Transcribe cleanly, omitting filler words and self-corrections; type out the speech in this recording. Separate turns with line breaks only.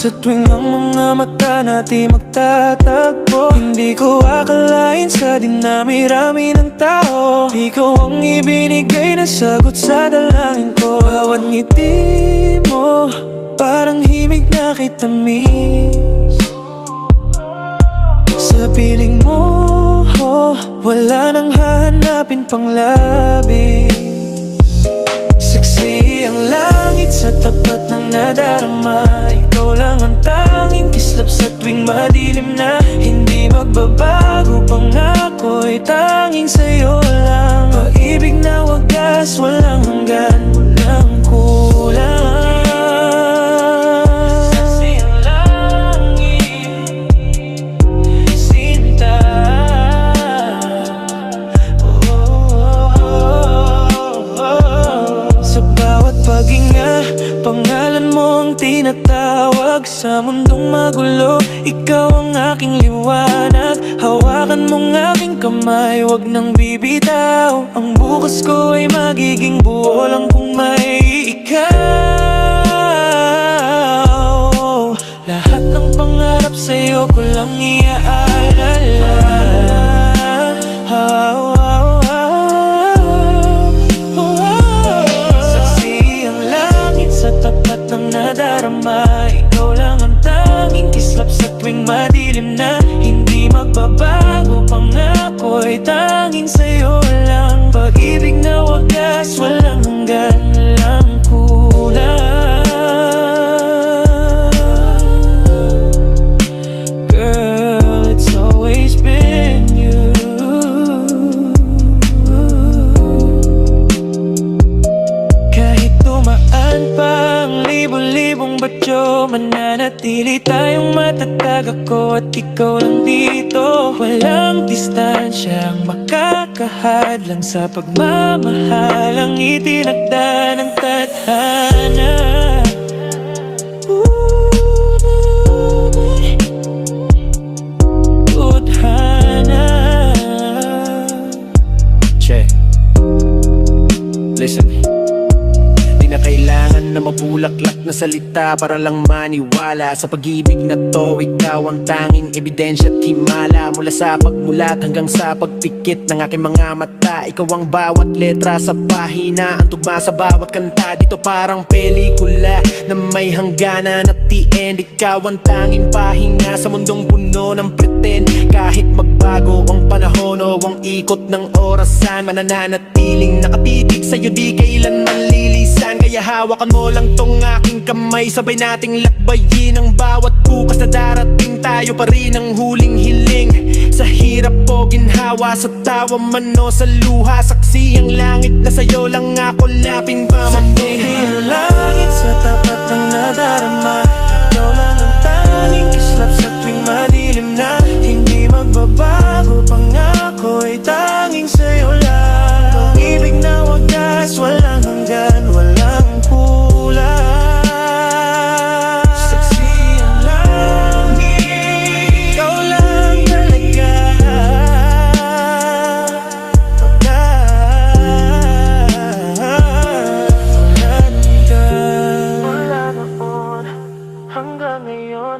Sa tuwing ang mga mata natin magtatagpo, hindi ko akalain sa dinami-rami ng tao ikaw ang ibinigay na sagot sa dalangin ko. Bawat ngiti mo parang himig na kitamis. Sa piling mo, wala nang hahanapin pang labis. Saksi ang langit sa tapat ng nadarama, ikaw lang ang tanging kislap sa tuwing madilim na. Hindi magbabago, pangako'y tanging sa'yo lang. Pag-ibig na wagas, walang hanggan, walang kulang. Pangalan mo ang tinatawag sa mundong magulo. Ikaw ang aking liwanag, hawakan mong aking kamay, wag nang bibitaw. Ang bukas ko ay magiging buo lang kung may ikaw. Lahat ng pangarap sa'yo ko lang iaalala. Nadarama, ikaw lang ang tanging kislap sa tuwing madilim na. Hindi magbabago, pangako'y tanging sa'yo lang. Pag-ibig na wagas, walang hanggan, walang kulang. Girl, it's always been you. Kahit tumaan pa libo-libong batyo, mananatili tayong matatag, ako at ikaw lang dito. Walang distansyang makakahadlang sa pagmamahal ang itinagda ng tadhana. Tadhana.
Check. Listen. Di na kailangan na mabulaklak na salita para lang maniwala sa pag-ibig na to. Ikaw ang tanging ebidensya at himala, mula sa pagmulat hanggang sa pagpikit ng aking mga mata. Ikaw ang bawat letra sa pahina, ang tugma sa bawat kanta. Dito parang pelikula na may hangganan at the end. Ikaw ang tanging pahinga sa mundong puno ng pretend. Kahit magbago ang panahon o ang ikot ng orasan, mananatiling nakatitig sa'yo, di kailanman lilisan. Kaya hawakan mo lang tong aking kamay, sabay nating lakbayin ang bawat bukas na darating. Tayo pa rin ang huling hiling, sa hirap o ginhawa, sa tawa man o sa luha. Saksi ang langit na sa'yo lang ako laping pamaming.
Saksi ang langit sa tapat ng nadarama, ikaw lang ang tanging kislap sa tuwing madilim na. Hindi magbabago, pangako'y tanging sa'yo lang. Pag-ibig na wagas, walang hanggan, walang kulang. Saksi ang langit, ikaw lang talaga. Mula noon hanggang ngayon,